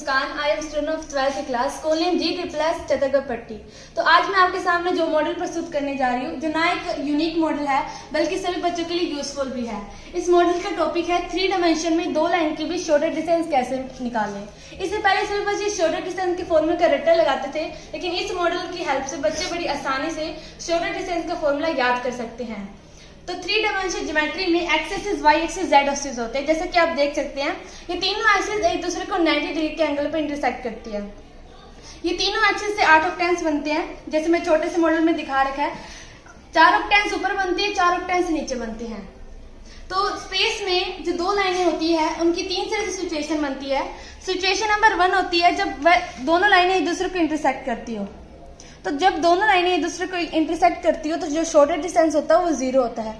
Muskan. I am student of 12th class, school name G++ Chatargarh. तो आज मैं आपके सामने जो मॉडल प्रस्तुत करने जा रही हूँ, जो ना एक यूनिक मॉडल है बल्कि सभी बच्चों के लिए यूजफुल भी है। इस मॉडल का टॉपिक है 3 डायमेंशन में 2 लाइन के बीच शॉर्टेस्ट डिस्टेंस कैसे निकालें। इससे पहले सभी बच्चे शॉर्टेस्ट डिस्टेंस के फॉर्मूले का रट्टा लगाते थे, लेकिन इस मॉडल की हेल्प से बच्चे बड़ी आसानी से शॉर्टेस्ट डिस्टेंस का फॉर्मूला याद कर सकते हैं। तो 3 डायमेंशन ज्योमेट्री में X axis, Y axis, Z axis होते हैं। जैसे कि आप देख सकते हैं, ये तीनों एक्सिस एक दूसरे को 90 डिग्री के एंगल पर इंटरसेक्ट करती है। ये तीनों एक्सिस से 8 ऑक्टेंस बनते हैं, जैसे मैं छोटे से मॉडल में दिखा रखा है। 4 ऑक्टेंस ऊपर बनती है, 4 ऑक्टेंस नीचे बनते हैं। तो स्पेस में जो 2 लाइनें होती है, उनकी 3 तरह की सिचुएशन बनती है। सिचुएशन नंबर 1 होती है जब दोनों लाइनें एक दूसरे को इंटरसेक्ट करती हो। तो जब दोनों लाइनें एक दूसरे को इंटरसेक्ट करती हो तो जो शॉर्टेस्ट डिस्टेंस होता है वो 0 होता है।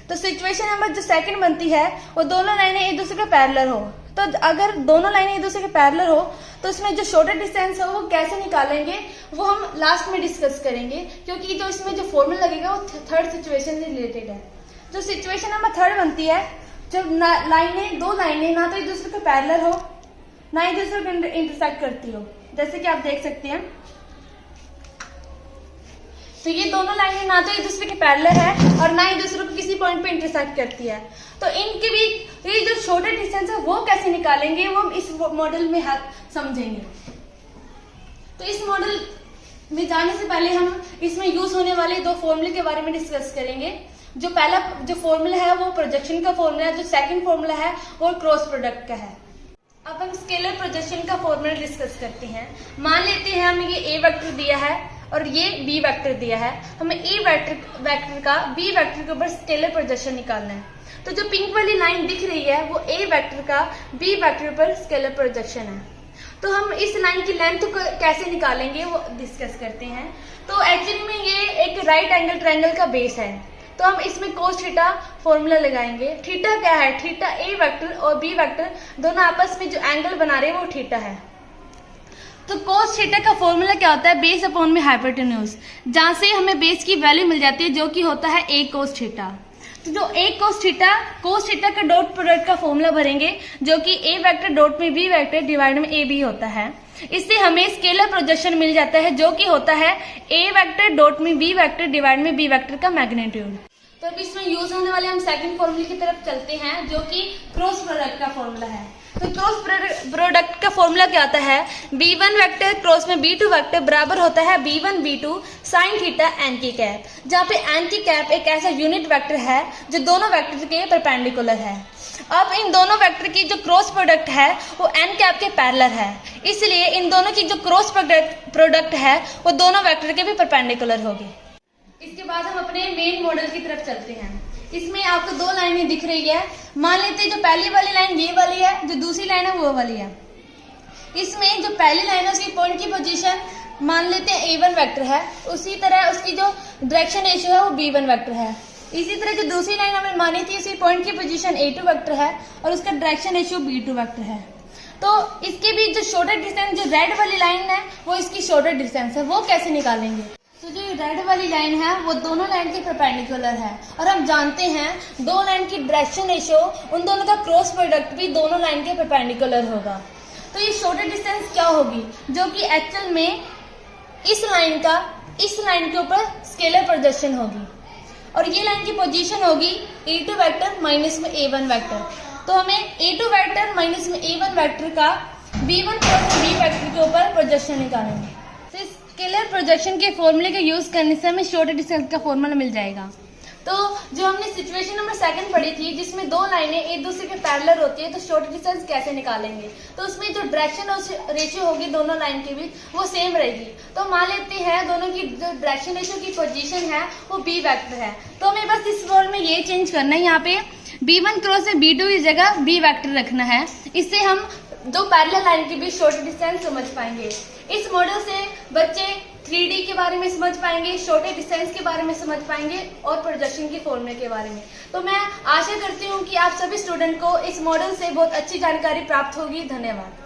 तो सिचुएशन नंबर जो 2 बनती है, वो दोनों लाइनें एक दूसरे के पैरेलल हो। तो अगर दोनों लाइनें एक दूसरे के पैरेलल हो तो इसमें जो शॉर्टेस्ट डिस्टेंस है वो कैसे निकालेंगे वो हम लास्ट में डिस्कस करेंगे, क्योंकि जो इसमें जो फॉर्मूला लगेगा वो थर्ड सिचुएशन से रिलेटेड है। जो सिचुएशन नंबर 3 बनती है, जब दो लाइनें ना तो एक दूसरे के पैरेलल हो ना एक दूसरे को इंटरसेक्ट करती हो। जैसे कि आप देख सकते हैं, तो ये दोनों लाइनें ना तो एक दूसरे के पैरेलल है और ना एक दूसरे को किसी पॉइंट पे इंटरसेक्ट करती है। तो इनके बीच ये जो शॉर्टेस्ट डिस्टेंस है वो कैसे निकालेंगे वो हम इस मॉडल में समझेंगे। तो इस मॉडल में जाने से पहले हम इसमें यूज होने वाले 2 फॉर्मूले के बारे में डिस्कस करेंगे। जो पहला जो फॉर्मूला है वो प्रोजेक्शन का फॉर्मूला है, जो सेकंड फॉर्मूला है वो क्रॉस प्रोडक्ट का है। अब हम स्केलर प्रोजेक्शन का फॉर्मूला डिस्कस करते हैं। मान लेते हैं हमें ये ए वेक्टर दिया है और ये बी वेक्टर दिया है। हमें ए वेक्टर का बी वेक्टर के ऊपर स्केलर प्रोजेक्शन निकालना है। तो जो पिंक वाली लाइन दिख रही है वो ए वेक्टर का बी वेक्टर पर स्केलर प्रोजेक्शन है। तो हम इस लाइन की लेंथ को कैसे निकालेंगे वो डिस्कस करते हैं। तो एक्चुअली में ये एक राइट एंगल ट्रायंगल का बेस है, तो हम इसमें कोस थीटा फॉर्मूला लगाएंगे। थीटा क्या है? थीटा ए वेक्टर और बी वेक्टर दोनों आपस में जो एंगल बना रहे हैं वो थीटा है। तो कोस थीटा का फॉर्मूला क्या होता है? बेस अपॉन में हाइपोटेन्यूज, जहां से हमें बेस की वैल्यू मिल जाती है जो कि होता है ए कोस थीटा। तो जो ए कोस थीटा का डॉट प्रोडक्ट का फॉर्मूला भरेंगे, जो कि ए वेक्टर डॉट में बी वेक्टर डिवाइड में ए बी होता है। इससे हमें स्केलर प्रोजेक्शन मिल जाता है, जो कि होता है ए वेक्टर डॉट में बी वेक्टर डिवाइड में बी वेक्टर का मैग्नीट्यूड। तो अब इसमें यूज होने वाले हम सेकंड फॉर्मूले की तरफ चलते हैं, जो कि क्रॉस प्रोडक्ट का फॉर्मूला है। तो क्रॉस प्रोडक्ट का फॉर्मूला क्या होता है? b1 वेक्टर क्रॉस में b2 वेक्टर बराबर होता है b1 b2 sine theta n की कैप, जहाँ पे n की कैप एक ऐसा यूनिट वेक्टर है जो दोनों वेक्टर के परपेंडिकुलर है। अब इन दोनों वेक्टर की जो क्रॉस प्रोडक्ट है वो n कैप के पैरेलल है, इसलिए इन दोनों की जो क्रॉस प्रोडक्ट है वो दोनों वेक्टर के भी परपेंडिकुलर होगी। इसके बाद हम अपने मेन मॉडल की तरफ चलते हैं। इसमें आपको 2 लाइनें दिख रही है। मान लेते हैं जो पहली वाली लाइन ये वाली है, जो दूसरी लाइन है वो वाली है। इसमें जो पहली लाइन है उसकी पॉइंट की पोजीशन मान लेते हैं a1 वेक्टर है, उसी तरह उसकी जो डायरेक्शन रेशियो है वो b1 वेक्टर है। इसी तरह जो दूसरी लाइन हमें मानी थी उसकी पॉइंट की पोजीशन a2 वेक्टर है और उसका डायरेक्शन रेशियो b2 वेक्टर है। तो इसके बीच जो शॉर्टेस्ट डिस्टेंस जो रेड वाली लाइन है वो इसकी शॉर्टेस्ट डिस्टेंस है, वो कैसे निकालेंगे? तो जो रेड वाली लाइन है वो दोनों लाइन के परपेंडिकुलर है और हम जानते हैं 2 लाइन की डायरेक्शन रेशियो उन दोनों का क्रॉस प्रोडक्ट भी दोनों लाइन के परपेंडिकुलर होगा। तो ये शॉर्टेस्ट डिस्टेंस क्या होगी? जो कि एक्चुअल में इस लाइन के ऊपर स्केलर प्रोजेक्शन होगी और ये लाइन की पोजीशन होगी a2 वेक्टर माइनस में a1 वेक्टर। तो हमें a2 वेक्टर माइनस में a1 वेक्टर का b1 क्रॉस b वेक्टर के ऊपर प्रोजेक्शन निकालेंगे। स्केलर प्रोजेक्शन के फॉर्मूले का यूज करने से हमें शॉर्टेस्ट डिस्टेंस का फॉर्मूला मिल जाएगा। तो जो हमने सिचुएशन नंबर 2 पढ़ी थी, जिसमें 2 लाइनें एक दूसरे के पैरेलल होती है, तो शॉर्टेस्ट डिस्टेंस कैसे निकालेंगे? तो उसमें जो डायरेक्शन रेशियो होगी दोनों लाइन के बीच वो सेम रहेगी। तो मान लेते हैं दोनों की जो डायरेक्शन रेशियो की पोजीशन है वो बी वेक्टर है। तो हमें बस इस फॉर्म में ये चेंज करना है, यहाँ पे b1 क्रॉस से b2 की जगह b वेक्टर रखना है। इससे हम 2 पैरेलल लाइन के बीच शॉर्टेस्ट डिस्टेंस समझ पाएंगे। इस मॉडल से बच्चे 3D के बारे में समझ पाएंगे, शॉर्टेस्ट डिस्टेंस के बारे में समझ पाएंगे और प्रोजेक्शन के फॉर्मूले के बारे में। तो मैं आशा करती हूँ कि आप सभी स्टूडेंट को इस मॉडल से बहुत अच्छी जानकारी प्राप्त होगी। धन्यवाद।